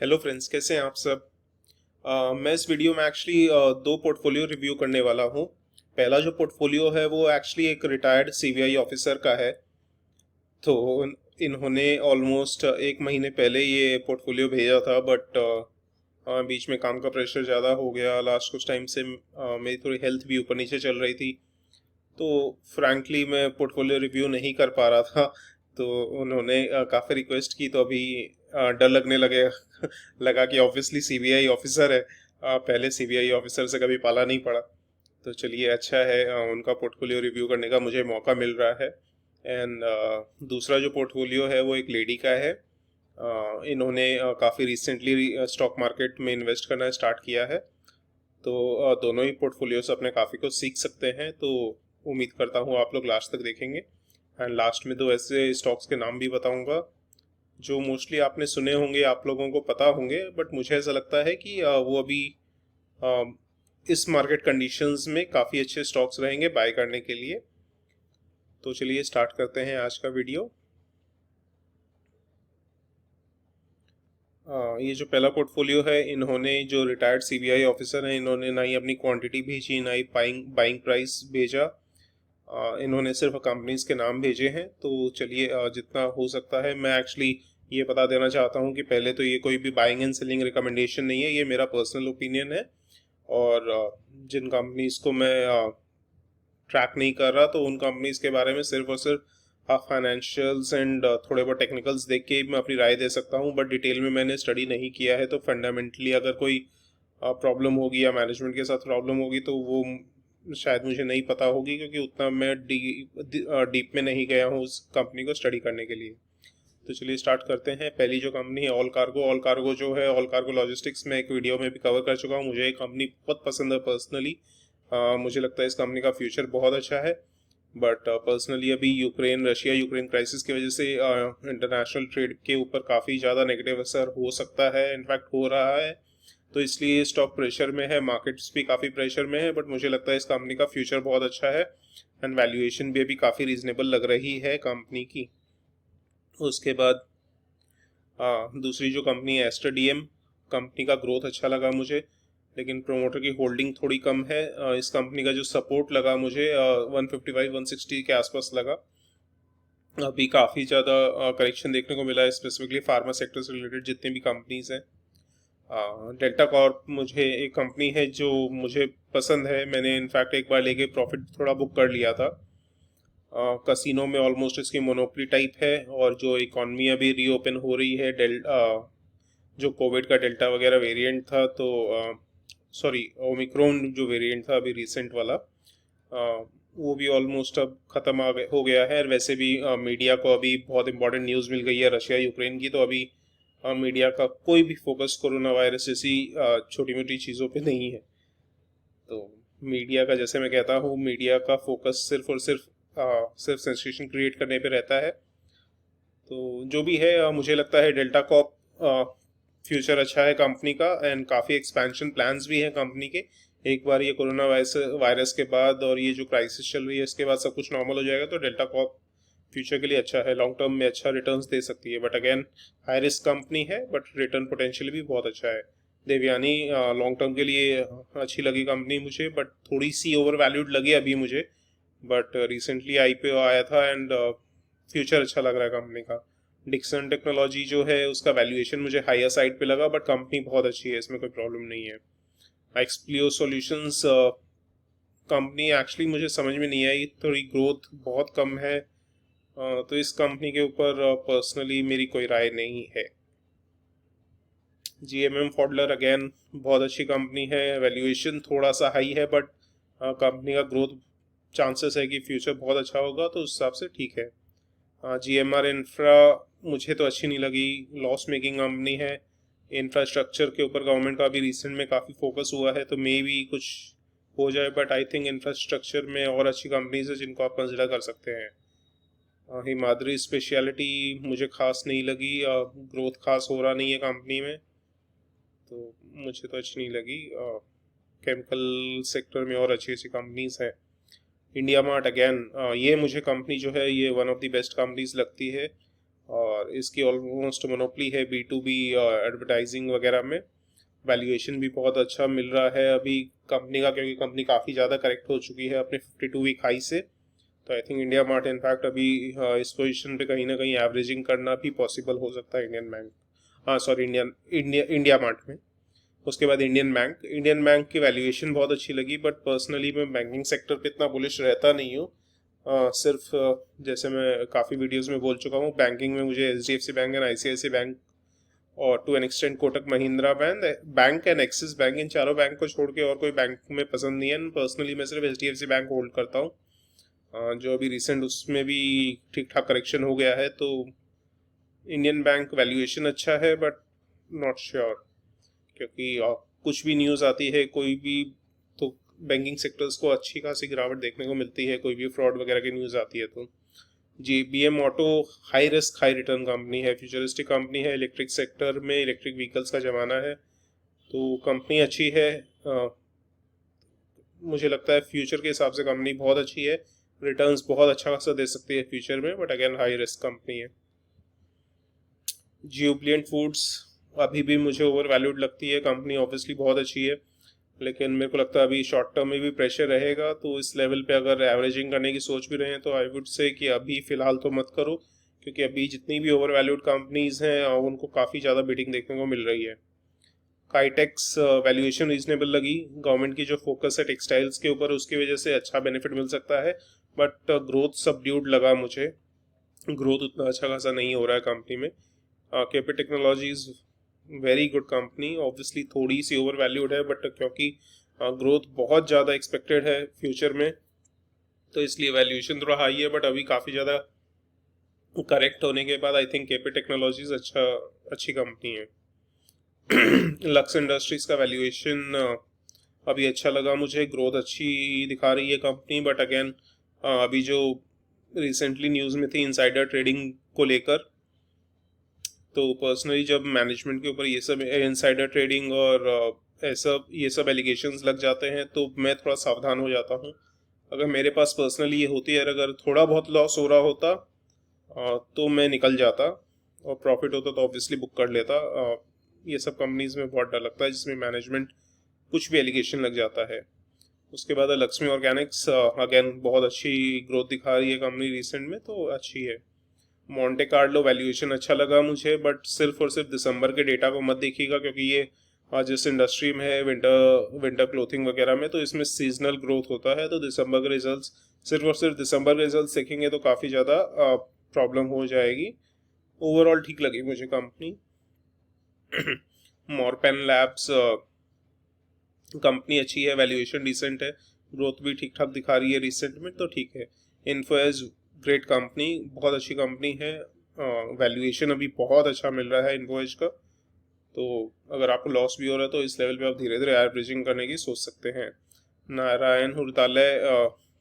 Hello friends, कैसे हैं आप सब। मैं इस वीडियो में एक्चुअली दो पोर्टफोलियो रिव्यू करने वाला हूं। पहला जो पोर्टफोलियो है वो एक्चुअली एक रिटायर्ड सीबीआई ऑफिसर का है। तो इन्होंने ऑलमोस्ट एक महीने पहले ये पोर्टफोलियो भेजा था, बट बीच में काम का प्रेशर ज़्यादा हो गया। लास्ट कुछ टाइम से मेरी थोड़ी हेल्थ भी ऊपर नीचे चल रही थी, तो फ्रैंकली मैं पोर्टफोलियो रिव्यू नहीं कर पा रहा था। तो उन्होंने काफ़ी रिक्वेस्ट की, तो अभी डर लगने लगे लगा कि ऑब्वियसली सीबीआई ऑफिसर है। पहले सीबीआई ऑफिसर से कभी पाला नहीं पड़ा। तो चलिए, अच्छा है, उनका पोर्टफोलियो रिव्यू करने का मुझे मौका मिल रहा है। एंड दूसरा जो पोर्टफोलियो है वो एक लेडी का है। इन्होंने काफ़ी रिसेंटली स्टॉक मार्केट में इन्वेस्ट करना स्टार्ट किया है। तो दोनों ही पोर्टफोलियो से अपने काफ़ी कुछ सीख सकते हैं। तो उम्मीद करता हूँ आप लोग लास्ट तक देखेंगे। एंड लास्ट में दो ऐसे स्टॉक्स के नाम भी बताऊंगा जो मोस्टली आपने सुने होंगे, आप लोगों को पता होंगे, बट मुझे ऐसा लगता है कि वो अभी अ, इस मार्केट कंडीशंस में काफ़ी अच्छे स्टॉक्स रहेंगे बाय करने के लिए। तो चलिए स्टार्ट करते हैं आज का वीडियो। ये जो पहला पोर्टफोलियो है, इन्होंने जो रिटायर्ड सीबीआई ऑफिसर हैं, इन्होंने ना ही अपनी क्वांटिटी भेजी ना ही बाइंग प्राइस भेजा। इन्होंने सिर्फ कंपनीज के नाम भेजे हैं। तो चलिए, जितना हो सकता है मैं एक्चुअली ये बता देना चाहता हूँ कि पहले तो ये कोई भी बाइंग एंड सेलिंग रिकमेंडेशन नहीं है, ये मेरा पर्सनल ओपिनियन है। और जिन कंपनीज को मैं ट्रैक नहीं कर रहा, तो उन कंपनीज के बारे में सिर्फ और सिर्फ फाइनेंशियल्स एंड थोड़े बहुत टेक्निकल्स देख के मैं अपनी राय दे सकता हूँ, बट डिटेल में मैंने स्टडी नहीं किया है। तो फंडामेंटली अगर कोई प्रॉब्लम होगी या मैनेजमेंट के साथ प्रॉब्लम होगी, तो वो शायद मुझे नहीं पता होगी, क्योंकि उतना मैं डीप में नहीं गया हूँ उस कंपनी को स्टडी करने के लिए। तो चलिए स्टार्ट करते हैं। पहली जो कंपनी है ऑल कार्गो। ऑल कार्गो जो है, ऑल कार्गो लॉजिस्टिक्स में एक वीडियो में भी कवर कर चुका हूँ। मुझे ये कंपनी बहुत पसंद है पर्सनली। मुझे लगता है इस कंपनी का फ्यूचर बहुत अच्छा है। बट पर्सनली अभी यूक्रेन रशिया यूक्रेन क्राइसिस की वजह से इंटरनेशनल ट्रेड के ऊपर काफ़ी ज़्यादा नेगेटिव असर हो सकता है, इनफैक्ट हो रहा है। तो इसलिए स्टॉक प्रेशर में है, मार्केट्स भी काफ़ी प्रेशर में है, बट मुझे लगता है इस कंपनी का फ्यूचर बहुत अच्छा है। एंड वैल्यूएशन भी अभी काफ़ी रीजनेबल लग रही है कंपनी की। उसके बाद दूसरी जो कंपनी है एस्टर डीएम। कंपनी का ग्रोथ अच्छा लगा मुझे, लेकिन प्रोमोटर की होल्डिंग थोड़ी कम है। इस कंपनी का जो सपोर्ट लगा मुझे 155-160 के आसपास लगा। अभी काफ़ी ज़्यादा करेक्शन देखने को मिला है, स्पेसिफिकली फार्मा सेक्टर से रिलेटेड जितने भी कंपनीज हैं। डेल्टा कॉर्प मुझे एक कंपनी है जो मुझे पसंद है। मैंने इनफैक्ट एक बार लेके प्रॉफिट थोड़ा बुक कर लिया था। कसिनो में ऑलमोस्ट इसकी मोनोपोली टाइप है, और जो इकॉनमी अभी रीओपन हो रही है, जो कोविड का डेल्टा वगैरह वेरिएंट था, तो सॉरी ओमिक्रॉन जो वेरिएंट था अभी रिसेंट वाला, वो भी ऑलमोस्ट अब खत्म हो गया है। और वैसे भी मीडिया को अभी बहुत इंपॉर्टेंट न्यूज़ मिल गई है रशिया यूक्रेन की, तो अभी मीडिया का कोई भी फोकस कोरोना वायरस जैसी छोटी मोटी चीज़ों पे नहीं है। तो मीडिया का, जैसे मैं कहता हूँ, मीडिया का फोकस सिर्फ और सिर्फ सेंसेशन क्रिएट करने पे रहता है। तो जो भी है, मुझे लगता है डेल्टा कॉप फ्यूचर अच्छा है कंपनी का, एंड काफ़ी एक्सपेंशन प्लान्स भी हैं कंपनी के। एक बार ये कोरोना वायरस के बाद और ये जो क्राइसिस चल रही है इसके बाद सब कुछ नॉर्मल हो जाएगा, तो डेल्टा कॉप फ्यूचर के लिए अच्छा है, लॉन्ग टर्म में अच्छा रिटर्न्स दे सकती है। But again, high risk company है, बट रिटर्न पोटेंशियल भी बहुत अच्छा है। देवयानी लॉन्ग टर्म के लिए अच्छी लगी कंपनी मुझे, बट थोड़ी सी ओवर वैल्यूड लगी अभी मुझे। बट रिसेंटली आईपीओ आया था, एंड फ्यूचर अच्छा लग रहा है कंपनी का। डिक्सन टेक्नोलॉजी जो है उसका वैल्यूएशन मुझे हायर साइड पे लगा, बट कंपनी बहुत अच्छी है, इसमें कोई प्रॉब्लम नहीं है। एक्सप्लियो सॉल्यूशंस कंपनी एक्चुअली मुझे समझ में नहीं आई, थोड़ी ग्रोथ बहुत कम है। तो इस कंपनी के ऊपर पर्सनली मेरी कोई राय नहीं है। जीएमएम फॉडलर अगेन बहुत अच्छी कंपनी है, वैल्यूएशन थोड़ा सा हाई है, बट कंपनी का ग्रोथ चांसेस है कि फ्यूचर बहुत अच्छा होगा, तो उस हिसाब से ठीक है। जीएमआर इंफ्रा मुझे तो अच्छी नहीं लगी, लॉस मेकिंग कंपनी है। इंफ्रास्ट्रक्चर के ऊपर गवर्नमेंट का भी रिसेंट में काफ़ी फोकस हुआ है, तो मे भी कुछ हो जाए, बट आई थिंक इंफ्रास्ट्रक्चर में और अच्छी कंपनीज है जिनको आप कंसिडर कर सकते हैं। हिमाद्री स्पेशलिटी मुझे खास नहीं लगी, ग्रोथ खास हो रहा नहीं है कंपनी में, तो मुझे तो अच्छी नहीं लगी। केमिकल सेक्टर में और अच्छी अच्छी कंपनीज हैं। इंडिया मार्ट अगेन, ये मुझे कंपनी जो है ये one of the best companies लगती है। और इसकी ऑलमोस्ट मोनोपली है B2B एडवर्टाइजिंग वगैरह में। वैल्यूएशन भी बहुत अच्छा मिल रहा है अभी कंपनी का, क्योंकि कंपनी काफ़ी ज़्यादा करेक्ट हो चुकी है अपने 52 वीक हाई से। तो I think India mart in fact अभी इस पोजीशन पे कहीं ना कहीं एवरेजिंग करना भी पॉसिबल हो सकता है इंडियन बैंक, हाँ सॉरी इंडिया मार्ट में। उसके बाद इंडियन बैंक की वैल्यूएशन बहुत अच्छी लगी, बट पर्सनली मैं बैंकिंग सेक्टर पे इतना बुलिश रहता नहीं हूँ। सिर्फ जैसे मैं काफ़ी वीडियोस में बोल चुका हूँ, बैंकिंग में मुझे HDFC bank and ICICI bank और to an extent Kotak Mahindra bank and Axis bank, इन चारों बैंक को छोड़ के और कोई बैंक में पसंद नहीं है। पर्सनली मैं सिर्फ HDFC बैंक होल्ड करता हूँ, जो अभी रिसेंट उसमें भी ठीक ठाक करेक्शन हो गया है। तो इंडियन बैंक वैल्यूएशन अच्छा है बट नॉट श्योर, क्योंकि कुछ भी न्यूज़ आती है कोई भी, तो बैंकिंग सेक्टर्स को अच्छी खासी गिरावट देखने को मिलती है। कोई भी फ्रॉड वगैरह की न्यूज़ आती है तो JBM auto high risk high return company है, फ्यूचरिस्टिक कंपनी है, इलेक्ट्रिक सेक्टर में इलेक्ट्रिक व्हीकल्स का ज़माना है, तो कंपनी अच्छी है। मुझे लगता है फ्यूचर के हिसाब से कंपनी बहुत अच्छी है, रिटर्न्स बहुत अच्छा खासा दे सकती है फ्यूचर में, but again high risk company है। ज्यूबिलेंट फूड्स अभी भी मुझे ओवर वैल्यूड लगती है, कंपनी ऑब्वियसली बहुत अच्छी है, लेकिन मेरे को लगता है अभी शॉर्ट टर्म में भी प्रेशर रहेगा। तो इस लेवल पे अगर एवरेजिंग करने की सोच भी रहे हैं तो आई वुड से कि अभी फ़िलहाल तो मत करो, क्योंकि अभी जितनी भी ओवर वैल्यूड कंपनीज़ हैं उनको काफ़ी ज़्यादा बिडिंग देखने को मिल रही है। काइटेक्स वैल्यूएशन रीजनेबल लगी, गवर्नमेंट की जो फोकस है टेक्सटाइल्स के ऊपर उसकी वजह से अच्छा बेनिफिट मिल सकता है, बट ग्रोथ सबड्यूड लगा मुझे, ग्रोथ उतना अच्छा खासा नहीं हो रहा है कंपनी में। KP technologies very good company, obviously थोड़ी सी ओवर वैल्यूड है, बट क्योंकि ग्रोथ बहुत ज़्यादा एक्सपेक्टेड है फ्यूचर में तो इसलिए वैल्यूएशन थोड़ा हाई है, बट अभी काफ़ी ज़्यादा करेक्ट होने के बाद आई थिंक केपी टेक्नोलॉजीज अच्छी कंपनी है। लक्स इंडस्ट्रीज का वैल्यूएशन अभी अच्छा लगा मुझे, ग्रोथ अच्छी दिखा रही है कंपनी, बट अगेन अभी जो रिसेंटली न्यूज़ में थी इनसाइडर ट्रेडिंग को लेकर, तो पर्सनली जब मैनेजमेंट के ऊपर ये सब इनसाइडर ट्रेडिंग और ये सब एलिगेशंस लग जाते हैं तो मैं थोड़ा सावधान हो जाता हूँ। अगर मेरे पास पर्सनली ये होती है, अगर थोड़ा बहुत लॉस हो रहा होता तो मैं निकल जाता, और प्रॉफिट होता तो ऑब्वियसली बुक कर लेता। ये सब कंपनीज में बहुत डर लगता है जिसमें मैनेजमेंट कुछ भी एलिगेशन लग जाता है। उसके बाद लक्ष्मी ऑर्गेनिक्स अगेन बहुत अच्छी ग्रोथ दिखा रही है कंपनी रिसेंट में, तो अच्छी है। मोंटे कार्लो वैल्यूएशन अच्छा लगा मुझे, बट सिर्फ और सिर्फ दिसंबर के डेटा को मत देखिएगा, क्योंकि ये जिस इंडस्ट्री में है विंटर क्लोथिंग वगैरह में, तो इसमें सीजनल ग्रोथ होता है। तो दिसंबर के रिजल्ट्स सिर्फ और सिर्फ दिसंबर के रिजल्ट्स देखेंगे तो काफ़ी ज़्यादा प्रॉब्लम हो जाएगी। ओवरऑल ठीक लगी मुझे कंपनी। मॉरपेन लैब्स कंपनी अच्छी है, वैल्यूएशन डिसेंट है, ग्रोथ भी ठीक ठाक दिखा रही है रिसेंट में, तो ठीक है। इन्फोएज ग्रेट कंपनी, बहुत अच्छी कंपनी है, वैल्यूएशन अभी बहुत अच्छा मिल रहा है इन्फोएज का, तो अगर आपको लॉस भी हो रहा है तो इस लेवल पे आप धीरे धीरे एवरेजिंग करने की सोच सकते हैं। नारायण हृदयालय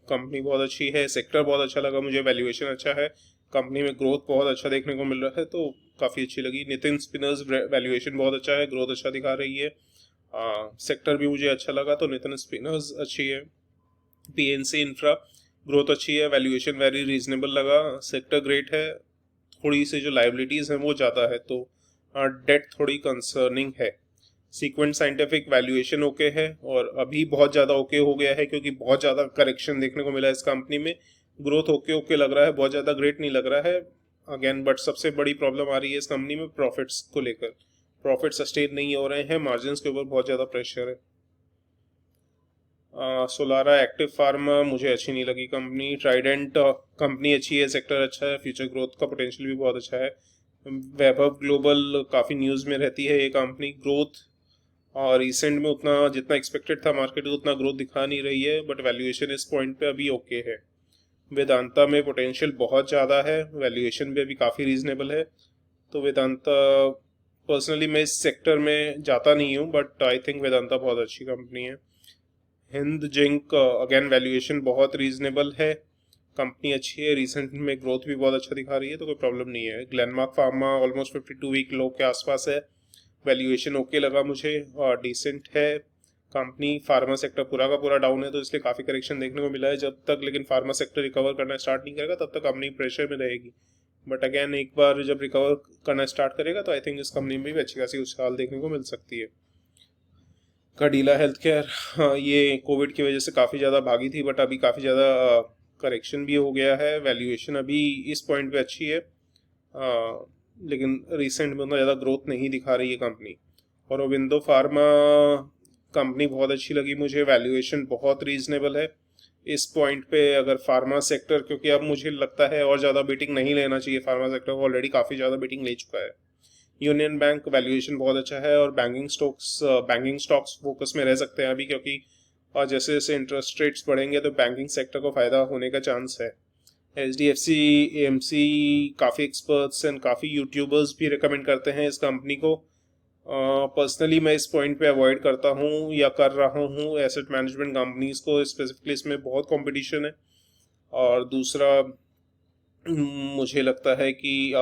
कंपनी बहुत अच्छी है, सेक्टर बहुत अच्छा लगा मुझे, वैल्यूएशन अच्छा है, कंपनी में ग्रोथ बहुत अच्छा देखने को मिल रहा है, तो काफ़ी अच्छी लगी। नितिन स्पिनर्स वैल्यूएशन बहुत अच्छा है, ग्रोथ अच्छा दिखा रही है, सेक्टर भी मुझे अच्छा लगा, तो नितिन स्पिनर्स अच्छी है। PNC इंफ्रा ग्रोथ अच्छी है, वैल्यूएशन वेरी रीजनेबल लगा, सेक्टर ग्रेट है, थोड़ी सी जो लाइबिलिटीज़ हैं वो ज़्यादा है, तो डेट थोड़ी कंसर्निंग है। सीक्वेंट साइंटिफिक वैल्यूएशन ओके है, और अभी बहुत ज़्यादा ओके हो गया है क्योंकि बहुत ज़्यादा करेक्शन देखने को मिला है इस कंपनी में। ग्रोथ ओके लग रहा है, बहुत ज़्यादा ग्रेट नहीं लग रहा है अगेन, बट सबसे बड़ी प्रॉब्लम आ रही है इस कंपनी में प्रॉफिट्स को लेकर, प्रॉफिट सस्टेन नहीं हो रहे हैं, मार्जिन के ऊपर बहुत ज़्यादा प्रेशर है। सोलारा एक्टिव फार्मा मुझे अच्छी नहीं लगी कंपनी। ट्राइडेंट कंपनी अच्छी है, सेक्टर अच्छा है, फ्यूचर ग्रोथ का पोटेंशियल भी बहुत अच्छा है। वैभव ग्लोबल काफ़ी न्यूज़ में रहती है ये कंपनी, ग्रोथ और रिसेंट में उतना जितना एक्सपेक्टेड था मार्केट उतना ग्रोथ दिखा नहीं रही है, बट वैल्यूएशन इस पॉइंट पे अभी ओके है। वेदांता में पोटेंशियल बहुत ज़्यादा है, वैल्यूएशन भी अभी काफ़ी रीजनेबल है, तो वेदांता पर्सनली मैं इस सेक्टर में जाता नहीं हूँ, बट आई थिंक वेदांता बहुत अच्छी कंपनी है। हिंद जिंक अगेन वैल्यूएशन बहुत रीजनेबल है, कंपनी अच्छी है, रिसेंट में ग्रोथ भी बहुत अच्छा दिखा रही है, तो कोई प्रॉब्लम नहीं है। Glenmark pharma almost 52 week low के आसपास है, वैल्यूएशन ओके लगा मुझे और डिसेंट है। कंपनी फार्मा सेक्टर पूरा का पूरा डाउन है, तो इसलिए काफ़ी करेक्शन देखने को मिला है। जब तक लेकिन फार्मा सेक्टर रिकवर करना स्टार्ट नहीं करेगा तब तक कंपनी प्रेशर में रहेगी, बट अगेन एक बार जब रिकवर करना स्टार्ट करेगा तो आई थिंक इस कंपनी में भी अच्छी खासी उछाल देखने को मिल सकती है। कैडिला हेल्थ केयर, हाँ, ये कोविड की वजह से काफ़ी ज़्यादा भागी थी, बट अभी काफ़ी ज़्यादा करेक्शन भी हो गया है। वैल्यूएशन अभी इस पॉइंट पे अच्छी है, लेकिन रिसेंट में उतना ज़्यादा ग्रोथ नहीं दिखा रही है कंपनी। और ओविंदो फार्मा कंपनी बहुत अच्छी लगी मुझे, वैल्यूएशन बहुत रीजनेबल है इस पॉइंट पे। अगर फार्मा सेक्टर, क्योंकि अब मुझे लगता है और ज़्यादा बेटिंग नहीं लेना चाहिए, फार्मा सेक्टर ऑलरेडी काफ़ी ज़्यादा बेटिंग ले चुका है। यूनियन बैंक वैल्यूएशन बहुत अच्छा है, और बैंकिंग स्टॉक्स फोकस में रह सकते हैं अभी, क्योंकि जैसे जैसे इंटरेस्ट रेट्स बढ़ेंगे तो बैंकिंग सेक्टर को फ़ायदा होने का चांस है। HDFC AMC काफ़ी एक्सपर्ट्स एंड काफ़ी यूट्यूबर्स भी रिकमेंड करते हैं इस कंपनी को। पर्सनली मैं इस पॉइंट पे अवॉइड करता हूँ या कर रहा हूँ एसेट मैनेजमेंट कंपनीज को, स्पेसिफिकली इसमें बहुत कंपटीशन है। और दूसरा, मुझे लगता है कि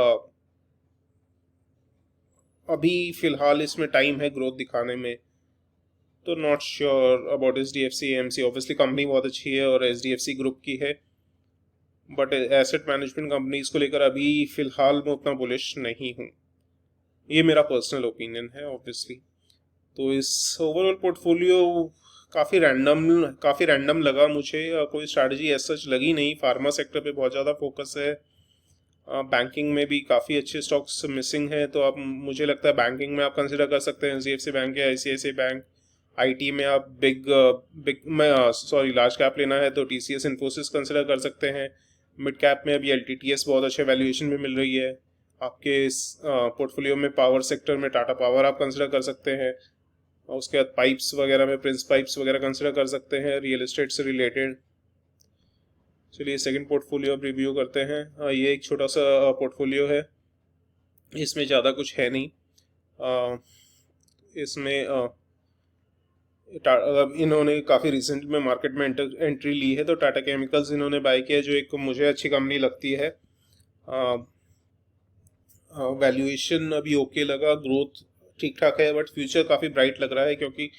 अभी फ़िलहाल इसमें टाइम है ग्रोथ दिखाने में, तो not sure about HDFC AMC। Obviously company बहुत अच्छी है और HDFC ग्रुप की है, बट एसेट मैनेजमेंट कंपनीज को लेकर अभी फ़िलहाल मैं उतना बुलिश नहीं हूँ। ये मेरा पर्सनल ओपिनियन है ऑब्वियसली। तो इस ओवरऑल पोर्टफोलियो काफ़ी रैंडम लगा मुझे, कोई स्ट्रैटेजी एज सच लगी नहीं। फार्मा सेक्टर पे बहुत ज़्यादा फोकस है, बैंकिंग में भी काफ़ी अच्छे स्टॉक्स मिसिंग हैं, तो आप, मुझे लगता है बैंकिंग में आप कंसिडर कर सकते हैं HDFC बैंक या ICICI बैंक। IT में आप लार्ज कैप लेना है तो TCS इन्फोसिस कंसिडर कर सकते हैं। मिड कैप में अभी LTTS बहुत अच्छे वैल्यूएशन में मिल रही है। आपके इस पोर्टफोलियो में पावर सेक्टर में टाटा पावर आप कंसिडर कर सकते हैं, और उसके बाद पाइप्स वगैरह में प्रिंस पाइप्स वगैरह कंसिडर कर सकते हैं रियल एस्टेट से रिलेटेड। चलिए सेकंड पोर्टफोलियो अब रिव्यू करते हैं। ये एक छोटा सा पोर्टफोलियो है, इसमें ज़्यादा कुछ है नहीं। इसमें इन्होंने काफ़ी रिसेंट में मार्केट में एंट्री ली है, तो टाटा केमिकल्स इन्होंने बाय किया, जो एक मुझे अच्छी कंपनी लगती है। वैल्यूएशन अभी ओके लगा, ग्रोथ ठीक ठाक है, बट फ्यूचर काफ़ी ब्राइट लग रहा है, क्योंकि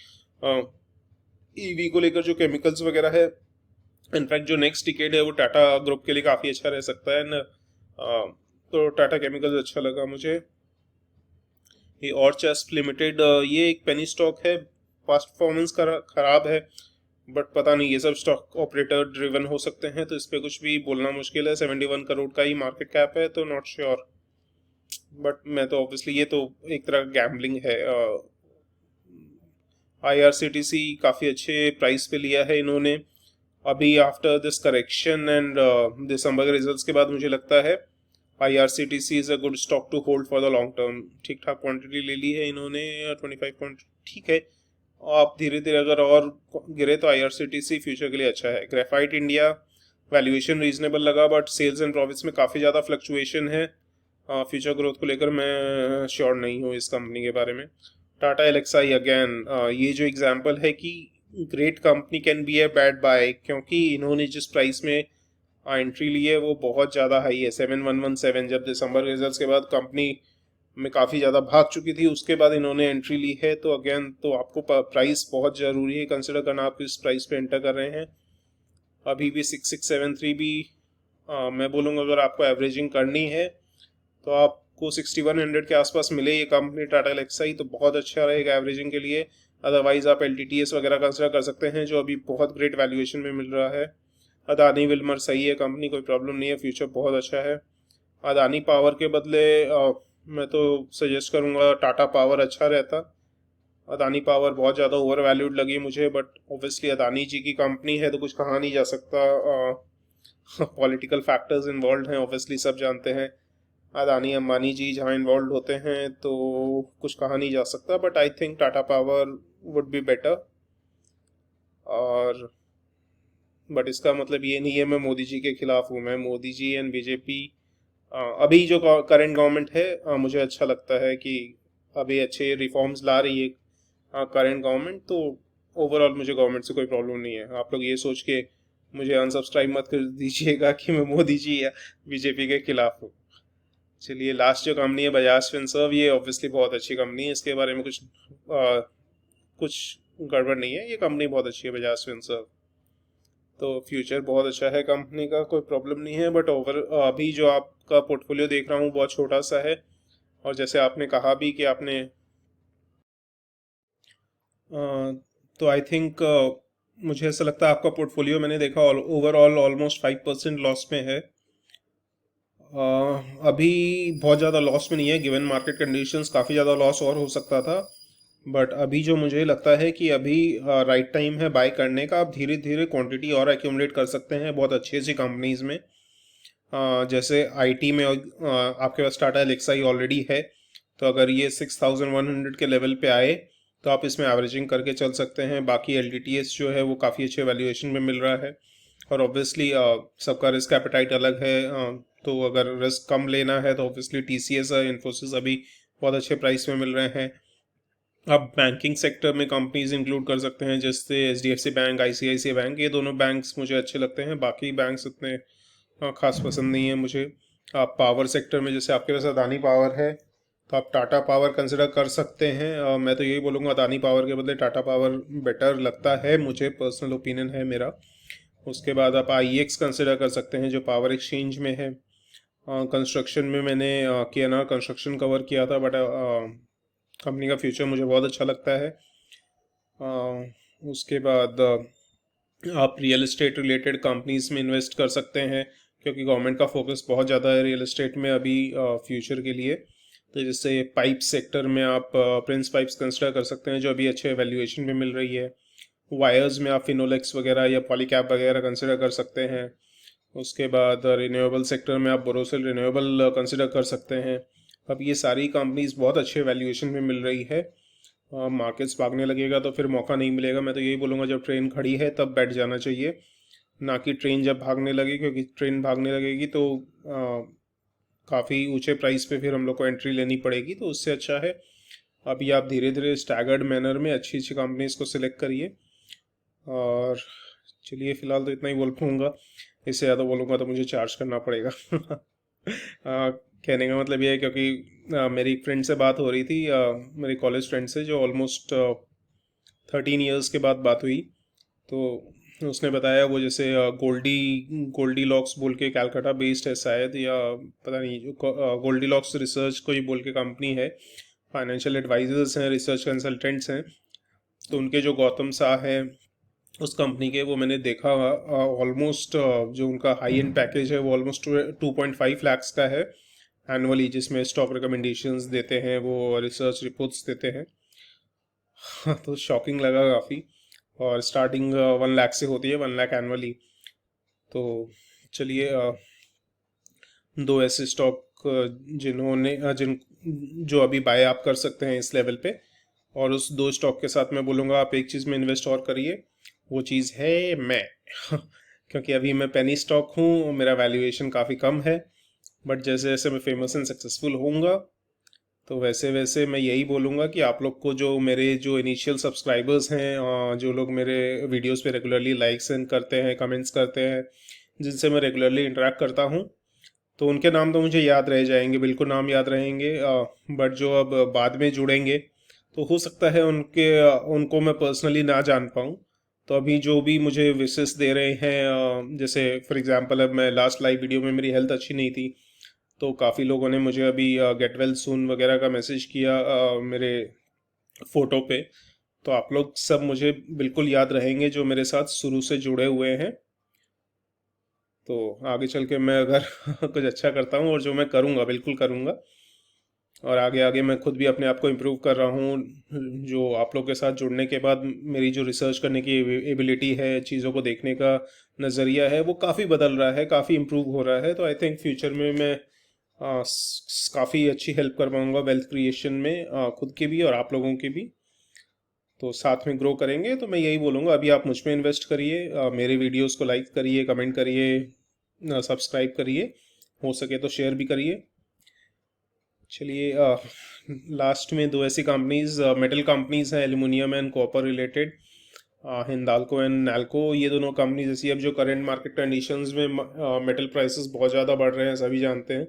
ईवी को लेकर जो केमिकल्स वगैरह है, इनफैक्ट जो नेक्स्ट डिकेड है वो टाटा ग्रुप के लिए काफ़ी अच्छा रह सकता है न। तो टाटा केमिकल्स अच्छा लगा मुझे। ये ऑर्चेस्ट लिमिटेड, ये एक पेनी स्टॉक है, पास्ट परफॉर्मेंस खराब है, बट पता नहीं, ये सब स्टॉक ऑपरेटर ड्रिवन हो सकते हैं, तो इस पर कुछ भी बोलना मुश्किल है। 71 करोड़ का ही मार्केट कैप है, तो नॉट श्योर, बट मैं तो ऑब्वियसली, ये तो एक तरह का गैम्बलिंग है। IRCTC काफ़ी अच्छे प्राइस पे लिया है इन्होंने अभी, after this correction and December के रिजल्ट्स के बाद। मुझे लगता है IRCTC is a good stock to hold for the long term. ठीक ठाक क्वांटिटी ले ली है इन्होंने, 25 पॉइंट, ठीक है। आप धीरे धीरे अगर और गिरे तो IRCTC फ्यूचर के लिए अच्छा है। ग्रेफाइट इंडिया वैल्यूएशन रीजनेबल लगा, बट सेल्स एंड प्रॉफिट्स में काफ़ी ज़्यादा फ्लक्चुएशन है। फ्यूचर ग्रोथ को लेकर मैं श्योर नहीं हूँ इस कंपनी के बारे में। टाटा एलेक्साई अगेन, ये जो एग्जांपल है कि great company can be a bad buy, क्योंकि इन्होंने जिस प्राइस में एंट्री ली है वो बहुत ज़्यादा हाई है, 7117। जब दिसंबर रिजल्ट्स के बाद कंपनी में काफ़ी ज़्यादा भाग चुकी थी, उसके बाद इन्होंने एंट्री ली है, तो अगेन तो आपको प्राइस बहुत ज़रूरी है कंसिडर करना, आप किस प्राइस पे एंटर कर रहे हैं। अभी भी 6673 भी, मैं बोलूँगा अगर आपको एवरेजिंग करनी है तो आपको 6100 के आसपास मिले ये कंपनी टाटा एलेक्साई, तो बहुत अच्छा रहेगा एवरेजिंग के लिए। अदरवाइज आप LTTS वगैरह कंसिडर कर सकते हैं, जो अभी बहुत ग्रेट वैल्यूएशन में मिल रहा है। अदानी विल्मर सही है कंपनी, कोई प्रॉब्लम नहीं है, फ्यूचर बहुत अच्छा है। अदानी पावर के बदले मैं तो सजेस्ट करूँगा टाटा पावर अच्छा रहता। अदानी पावर बहुत ज़्यादा ओवर वैल्यूड लगी मुझे, बट ऑब्वियसली अदानी जी की कंपनी है तो कुछ कहा नहीं जा सकता। पॉलिटिकल फैक्टर्स इन्वॉल्व हैं, ऑब्वियसली सब जानते हैं। अदानी अंबानी जी जहाँ इन्वॉल्व होते हैं तो कुछ कहा नहीं जा सकता, but I think Tata power would be better. और बट इसका मतलब ये नहीं है मैं मोदी जी के खिलाफ हूँ। मैं मोदी जी एंड BJP, अभी जो करंट गवर्नमेंट है, मुझे अच्छा लगता है कि अभी अच्छे रिफॉर्म्स ला रही है करंट गवर्नमेंट, तो ओवरऑल मुझे गवर्नमेंट से कोई प्रॉब्लम नहीं है। आप लोग ये सोच के मुझे अनसब्सक्राइब मत कर दीजिएगा कि मैं मोदी जी या BJP के खिलाफ हूँ। चलिए लास्ट जो कंपनी है बजाज फिनसर्व, ये ऑब्वियसली बहुत अच्छी कंपनी है, इसके बारे में कुछ गड़बड़ नहीं है, ये कंपनी बहुत अच्छी है बजाज फिनसर्व। तो फ्यूचर बहुत अच्छा है कंपनी का, कोई प्रॉब्लम नहीं है। बट अभी जो आपका पोर्टफोलियो देख रहा हूँ बहुत छोटा सा है। और जैसे आपने कहा भी कि आपने तो आई थिंक मुझे ऐसा लगता है आपका पोर्टफोलियो मैंने देखा ओवरऑल ऑलमोस्ट 5% लॉस में है। अभी बहुत ज़्यादा लॉस में नहीं है, गिवन मार्केट कंडीशंस काफ़ी ज़्यादा लॉस और हो सकता था। बट अभी जो मुझे लगता है कि अभी राइट टाइम है बाय करने का। आप धीरे धीरे क्वांटिटी और एक्यूमुलेट कर सकते हैं बहुत अच्छी अच्छी कंपनीज में। जैसे आईटी में आपके पास टाटा एलेक्साई ऑलरेडी है, तो अगर ये 6100 के लेवल पे आए तो आप इसमें एवरेजिंग करके चल सकते हैं। बाकी एलटीटीएस जो है वो काफ़ी अच्छे वैल्यूएशन में मिल रहा है। और ऑब्वियसली सबका रिस्क एपेटाइट अलग है। तो अगर रिस्क कम लेना है तो ऑब्वियसली टीसीएस और इन्फोसिस अभी बहुत अच्छे प्राइस में मिल रहे हैं। आप बैंकिंग सेक्टर में कंपनीज इंक्लूड कर सकते हैं, जैसे एचडीएफसी बैंक, आईसीआईसीआई बैंक। ये दोनों बैंक्स मुझे अच्छे लगते हैं, बाकी बैंक्स उतने खास पसंद नहीं है मुझे। आप पावर सेक्टर में जैसे आपके पास अदानी पावर है तो आप टाटा पावर कंसिडर कर सकते हैं। मैं तो यही बोलूँगा अदानी पावर के बदले टाटा पावर बेटर लगता है मुझे, पर्सनल ओपिनियन है मेरा। उसके बाद आप आईएक्स कंसिडर कर सकते हैं जो पावर एक्सचेंज में है। कंस्ट्रक्शन में मैंने केएनआर कंस्ट्रक्शन कवर किया था, बट कंपनी का फ्यूचर मुझे बहुत अच्छा लगता है। उसके बाद आप रियल एस्टेट रिलेटेड कंपनीज में इन्वेस्ट कर सकते हैं, क्योंकि गवर्नमेंट का फोकस बहुत ज़्यादा है रियल एस्टेट में अभी फ्यूचर के लिए। तो जैसे पाइप सेक्टर में आप प्रिंस पाइप्स कंसिडर कर सकते हैं जो अभी अच्छे वैल्यूएशन में मिल रही है। वायर्स में आप फिनोलेक्स वगैरह या पॉलीकैप वगैरह कंसिडर कर सकते हैं। उसके बाद रिन्यूएबल सेक्टर में आप बोरोसिल रिन्यूएबल कंसिडर कर सकते हैं। अब ये सारी कंपनीज बहुत अच्छे वैल्यूएशन में मिल रही है। मार्केट्स भागने लगेगा तो फिर मौका नहीं मिलेगा। मैं तो यही बोलूँगा जब ट्रेन खड़ी है तब बैठ जाना चाहिए, ना कि ट्रेन जब भागने लगे, क्योंकि ट्रेन भागने लगेगी तो काफ़ी ऊंचे प्राइस पे फिर हम लोग को एंट्री लेनी पड़ेगी। तो उससे अच्छा है अभी आप धीरे धीरे स्टैगर्ड मैनर में अच्छी अच्छी कंपनीज को सिलेक्ट करिए। और चलिए फ़िलहाल तो इतना ही बोल पाऊँगा, इससे ज़्यादा बोलूँगा तो मुझे चार्ज करना पड़ेगा। कहने का मतलब ये है क्योंकि मेरी एक फ्रेंड से बात हो रही थी, मेरी कॉलेज फ्रेंड से, जो ऑलमोस्ट 13 ईयर्स के बाद बात हुई। तो उसने बताया वो जैसे गोल्डी लॉक्स बोल के कैलकाटा बेस्ड है शायद, या पता नहीं, जो गोल्डी लॉक्स रिसर्च कोई बोल के कंपनी है, फाइनेंशियल एडवाइजर्स हैं, रिसर्च कंसल्टेंट्स हैं। तो उनके जो गौतम शाह हैं उस कंपनी के, वो मैंने देखा ऑलमोस्ट जो उनका हाई एंड पैकेज है वो ऑलमोस्ट 2.5 लाख्स का है एनुअली, जिसमें स्टॉक रिकमेंडेशंस देते हैं, वो रिसर्च रिपोर्ट्स देते हैं। तो शॉकिंग लगा काफ़ी। और स्टार्टिंग 1 लाख से होती है, 1 लाख एनुअली। तो चलिए, दो ऐसे स्टॉक जिन्होंने जिन जो अभी बाय आप कर सकते हैं इस लेवल पे। और उस दो स्टॉक के साथ मैं बोलूँगा आप एक चीज़ में इन्वेस्ट और करिए, वो चीज़ है मैं। क्योंकि अभी मैं पेनी स्टॉक हूँ, मेरा वैल्यूएशन काफ़ी कम है। बट जैसे जैसे मैं फेमस एंड सक्सेसफुल होऊंगा तो वैसे वैसे मैं यही बोलूँगा कि आप लोग को, जो मेरे जो इनिशियल सब्सक्राइबर्स हैं, जो लोग मेरे वीडियोस पे रेगुलरली लाइक्स एंड करते हैं, कमेंट्स करते हैं, जिनसे मैं रेगुलरली इंटरेक्ट करता हूँ, तो उनके नाम तो मुझे याद रह जाएंगे, बिल्कुल नाम याद रहेंगे। बट जो अब बाद में जुड़ेंगे तो हो सकता है उनको मैं पर्सनली ना जान पाऊँ। तो अभी जो भी मुझे विशेस दे रहे हैं, जैसे फॉर एग्जांपल अब मैं लास्ट लाइव वीडियो में मेरी हेल्थ अच्छी नहीं थी, तो काफ़ी लोगों ने मुझे अभी गेट वेल सून वगैरह का मैसेज किया मेरे फोटो पे। तो आप लोग सब मुझे बिल्कुल याद रहेंगे जो मेरे साथ शुरू से जुड़े हुए हैं। तो आगे चल के मैं अगर कुछ अच्छा करता हूँ, और जो मैं करूँगा बिल्कुल करूँगा, और आगे आगे मैं खुद भी अपने आप को इम्प्रूव कर रहा हूँ। जो आप लोग के साथ जुड़ने के बाद मेरी जो रिसर्च करने की एबिलिटी है, चीज़ों को देखने का नज़रिया है, वो काफ़ी बदल रहा है, काफ़ी इम्प्रूव हो रहा है। तो आई थिंक फ्यूचर में मैं काफ़ी अच्छी हेल्प कर पाऊँगा वेल्थ क्रिएशन में, खुद के भी और आप लोगों के भी। तो साथ में ग्रो करेंगे। तो मैं यही बोलूँगा अभी आप मुझ में इन्वेस्ट करिए, मेरे वीडियोस को लाइक करिए, कमेंट करिए, सब्सक्राइब करिए, हो सके तो शेयर भी करिए। चलिए, लास्ट में दो ऐसी कंपनीज, मेटल कंपनीज हैं, aluminium and copper related, Hindalco and NALCO. ये दोनों कंपनीज जैसी, अब जो करंट मार्केट कंडीशंस में मेटल प्राइसेस बहुत ज़्यादा बढ़ रहे हैं, सभी जानते हैं।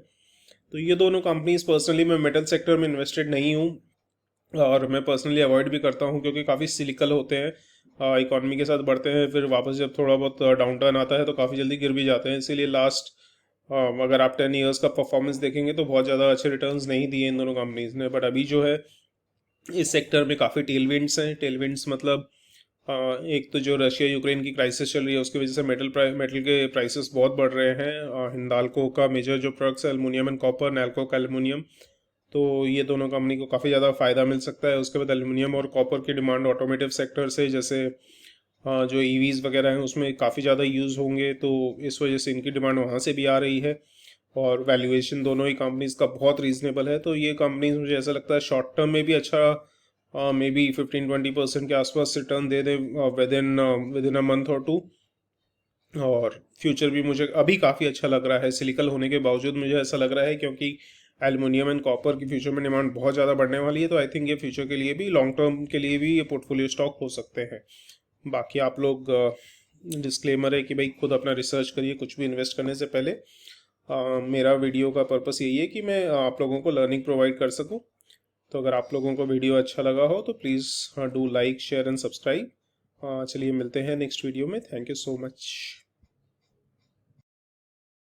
तो ये दोनों कंपनीज, पर्सनली मैं मेटल सेक्टर में इन्वेस्टेड नहीं हूँ, और मैं पर्सनली अवॉइड भी करता हूँ क्योंकि काफ़ी सिलिकल होते हैं इकॉनमी के साथ बढ़ते हैं, फिर वापस जब थोड़ा बहुत डाउन टर्न आता है तो काफ़ी जल्दी गिर भी जाते हैं। इसीलिए लास्ट अगर आप 10 ईयर्स का परफॉर्मेंस देखेंगे तो बहुत ज़्यादा अच्छे रिटर्न्स नहीं दिए इन दोनों कंपनीज ने। बट अभी जो है इस सेक्टर में काफ़ी टेलविंड्स हैं। टेलविंड्स मतलब एक तो जो रशिया यूक्रेन की क्राइसिस चल रही है उसकी वजह से मेटल के प्राइसेस बहुत बढ़ रहे हैं। हिंडाल्को का मेजर जो प्रोडक्ट्स है एल्युमिनियम एंड कॉपर, नैल्को का एल्युमिनियम, तो ये दोनों कंपनी को काफ़ी ज़्यादा फ़ायदा मिल सकता है। उसके बाद एल्युमिनियम और कॉपर की डिमांड ऑटोमेटिव सेक्टर से, जैसे जो ईवीज़ वगैरह हैं उसमें काफ़ी ज़्यादा यूज़ होंगे, तो इस वजह से इनकी डिमांड वहाँ से भी आ रही है। और वैल्यूएशन दोनों ही कंपनीज का बहुत रीजनेबल है, तो ये कंपनीज मुझे ऐसा लगता है शॉर्ट टर्म में भी अच्छा मे बी 15-20% के आसपास return they they with in a month और टू। और फ्यूचर भी मुझे अभी काफ़ी अच्छा लग रहा है सिलिकल होने के बावजूद। मुझे ऐसा लग रहा है क्योंकि एल्युमिनियम एंड कॉपर की फ्यूचर में डिमांड बहुत ज़्यादा बढ़ने वाली है, तो आई थिंक ये फ्यूचर के लिए भी, लॉन्ग टर्म के लिए भी ये पोर्टफोलियो स्टॉक हो सकते हैं। बाकी आप लोग, डिस्क्लेमर है कि भाई खुद अपना रिसर्च करिए कुछ भी इन्वेस्ट करने से पहले। मेरा वीडियो का पर्पस यही है कि मैं आप लोगों को लर्निंग प्रोवाइड कर सकूं। तो अगर आप लोगों को वीडियो अच्छा लगा हो तो please do like, share and subscribe. चलिए मिलते हैं नेक्स्ट वीडियो में। Thank you so much.